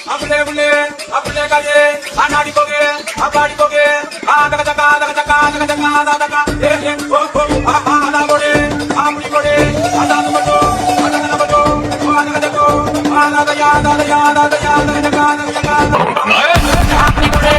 अपने बुले अपने काजे अनाड़ी कोगे अबाड़ी कोगे आदा का आदा का आदा का आदा का ए ओ ओ आदा बोले आपनी बोले आदा तो बतो आदा का बतो आदा का को आदा का आदा का आदा का आदा का आदा का आपनी बोले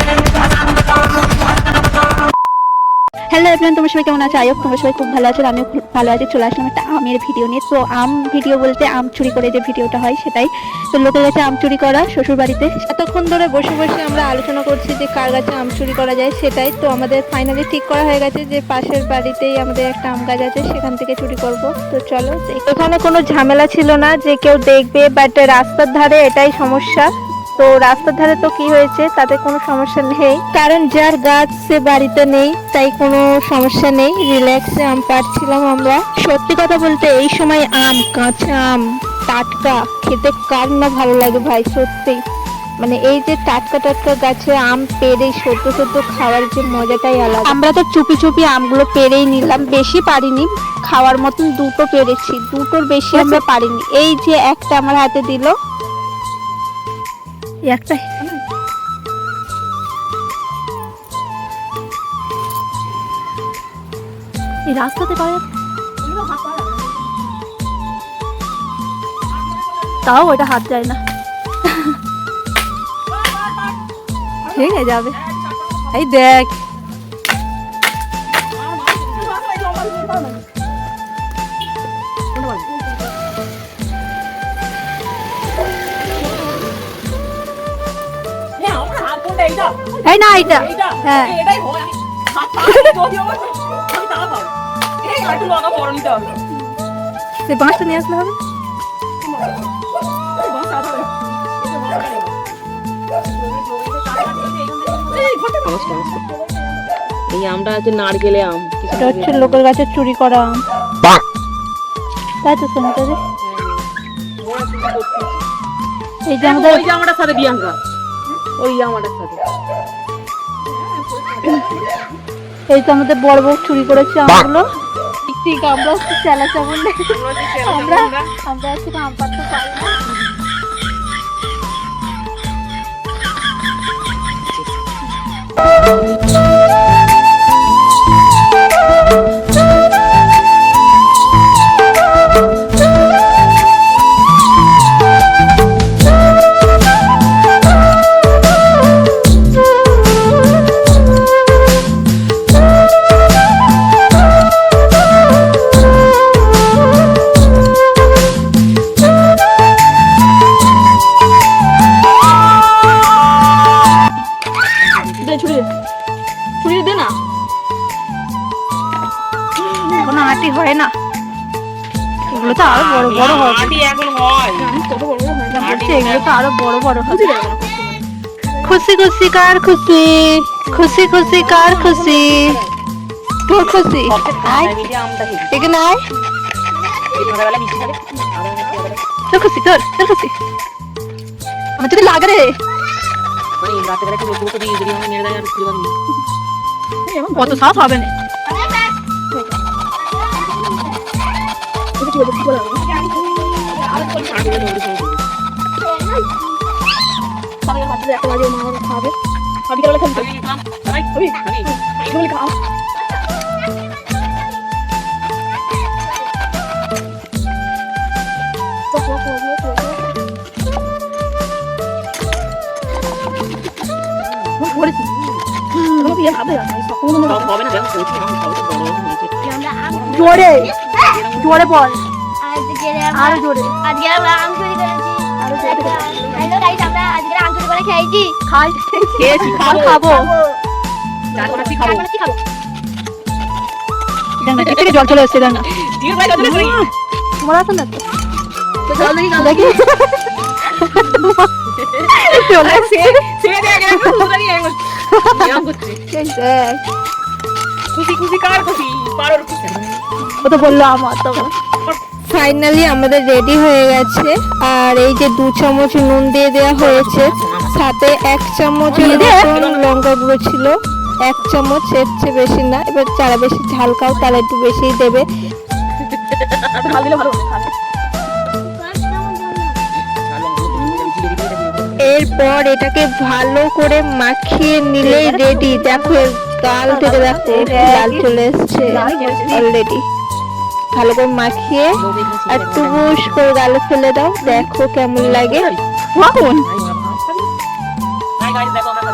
হ্যালো এভরিওয়ান, তোমার সবাই কেমন আছে? আই হোপ তোমরা সবাই খুব ভালো আছো। আমিও খুব ভালো আছি। চলে আসলাম একটা আমের ভিডিও নিয়ে। তো আম ভিডিও বলতে আম চুরি করে যে ভিডিওটা হয় সেটাই। তো লোকের কাছে আম চুরি করা শ্বশুর বাড়িতে এতক্ষণ ধরে বসে বসে আমরা আলোচনা করছি যে কার কাছে আম চুরি করা যায় সেটাই। তো আমাদের ফাইনালি ঠিক করা হয়ে গেছে যে পাশের বাড়িতেই আমাদের একটা আম গাছ আছে, সেখান থেকে চুরি করব। তো চলো, এখানে কোনো ঝামেলা ছিল না যে কেউ দেখবে, বাট রাস্তার ধারে এটাই সমস্যা। তো রাস্তার ধারে তো কি হয়েছে, তাতে কোনো সমস্যা নেই, কারণ যার গাছ সে বাড়িতে নেই, তাই কোনো সমস্যা নেই। রিল্যাক্সে আম পাড়ছিলাম আমরা। সত্যি কথা বলতে এই সময় আম, কাঁচা আম, টাটকা খেতে কার না ভালো লাগে ভাই, সত্যি। মানে এই যে টাটকা টাটকা গাছে আম পেড়ে সদ্য সদ্য খাওয়ার যে মজাটাই আলাদা। আমরা তো চুপি চুপি আমগুলো পেড়েই নিলাম, বেশি পারিনি, খাওয়ার মতন দুটো পেরেছি, দুটোর বেশি আমরা পারিনি। এই যে একটা আমার হাতে দিল, একটা এই রাস্তাতে পারে, তাও ওটা হাত যায় না, ভেঙে যাবে। এই দেখ, এই না এটা, হ্যাঁ সে বাঁশটা নিয়ে আসলে হবে। এই আমটা হচ্ছে নারকেলে আম, এটা হচ্ছে লোকের কাছে চুরি করা আম, তাই তো শুনতে যে এই যে আমাদের ওই জামাটার সাথে বিয়াঙ্কা, ওই জামাটার সাথে এই তো আমাদের বড় বউ চুরি করেছে আমগুলো। ঠিক আমরা হচ্ছে চেলা চামন, আমরা আমরা হচ্ছে আম পাড়তে পারি না। এখনো আটি হয় না, এগুলো তো আরো বড় বড় হবে। এখন হয় এগুলো তো আরো বড় বড় হবে। খুশি খুশি কার খুশি, খুশি খুশি কার খুশি, তোর খুশি। এখানে আয়, তোর খুশি, তোর তোর খুশি। আমার যদি লাগে রে, কত সাহস হবে না। জোরে জোরে বল, আরো জোরে। আজকে আমরা আম চুরি করেছি। হ্যালো গাইস, আমরা আজকে আম চুরি করে খেয়েছি। খেয়েছি, খাবো। থেকে জল চলে এসছে, না তোমার আসো না তো দেখি চলে এসছে। ও তো বললো আমার তো। ফাইনালি আমাদের রেডি হয়ে গেছে, আর এই যে 2 চামচ নুন দিয়ে দেওয়া হয়েছে, সাথে 1 চামচ লঙ্কা গুঁড়ো ছিল, 1 চামচ, এর চেয়ে বেশি না। এবার যারা বেশি ঝাল খাও তারা একটু বেশিই দেবে। পর এটাকে ভালো করে মাখিয়ে নিলেই রেডি। দেখো এর গাল থেকে দেখো লাল চলে এসছে অলরেডি। ভালো করে মাখিয়ে আর টুবুস করে গালে ফেলে দাও, দেখো কেমন লাগে। কখন দেখো আমরা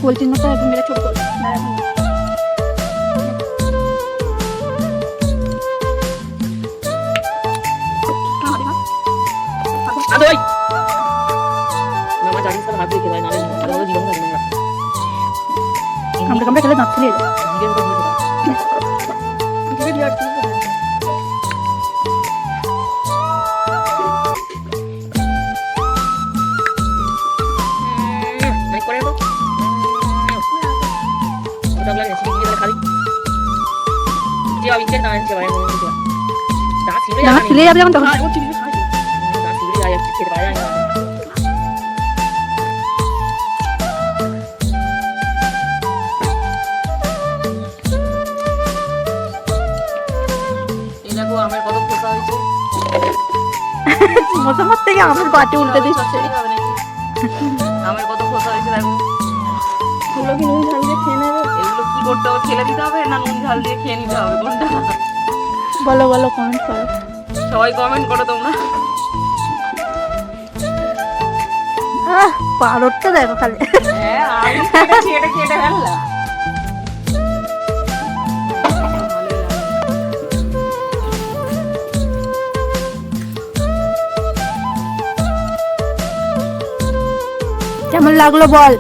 গোল চিহ্নটা একদম মেরে ছোট করে আদই মামা জানিস তো হাত দিয়ে খেলায় না আরে ওই জীবন থাকে না আমরা খেলে দাঁত ফেলে জীবন তো দিয়ে মানে করে তো ওটা লাগে সিটি দিয়ে খালি যে আবিকে না আনছে ভাই মনে হচ্ছে দাঁত ছিঁড়ে দাঁত ফেলে যাবে যখন তখন দাঁত ছিঁড়ে যায় খেতে পারে না এই দেখো আমার কত খোসা হয়েছে মোটামুটি থেকে আমার বাটে উল্টে দিচ্ছে। আমার কত খোসা হয়েছে দেখো। এগুলো কি নুন ঝাল দিয়ে খেয়ে নেবে? এগুলো কি করতে হবে, ফেলে দিতে হবে না নুন ঝাল দিয়ে খেয়ে নিতে হবে কোনটা? বলো বলো, কমেন্ট করো। সবাই কমেন্ট করো তোমরা। পারোটা দেখো খালি। হ্যাঁ আমি কেটেছি, এটা কেটে ফেললা। কেমন লাগলো বল?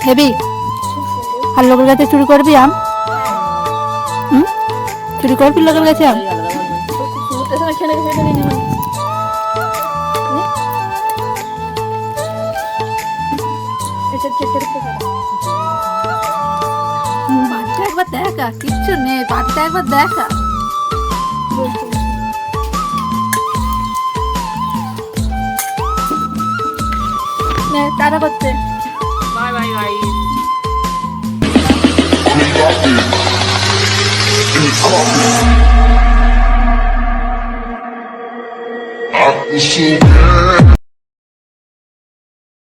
হেবি? আর লোকের কাছে চুরি করবি আম? চুরি করবি লোকের কাছে আম? বাড়িটা একবার দেখা, কিচ্ছু নেই, বাড়িটা একবার দেখা। তারা করছে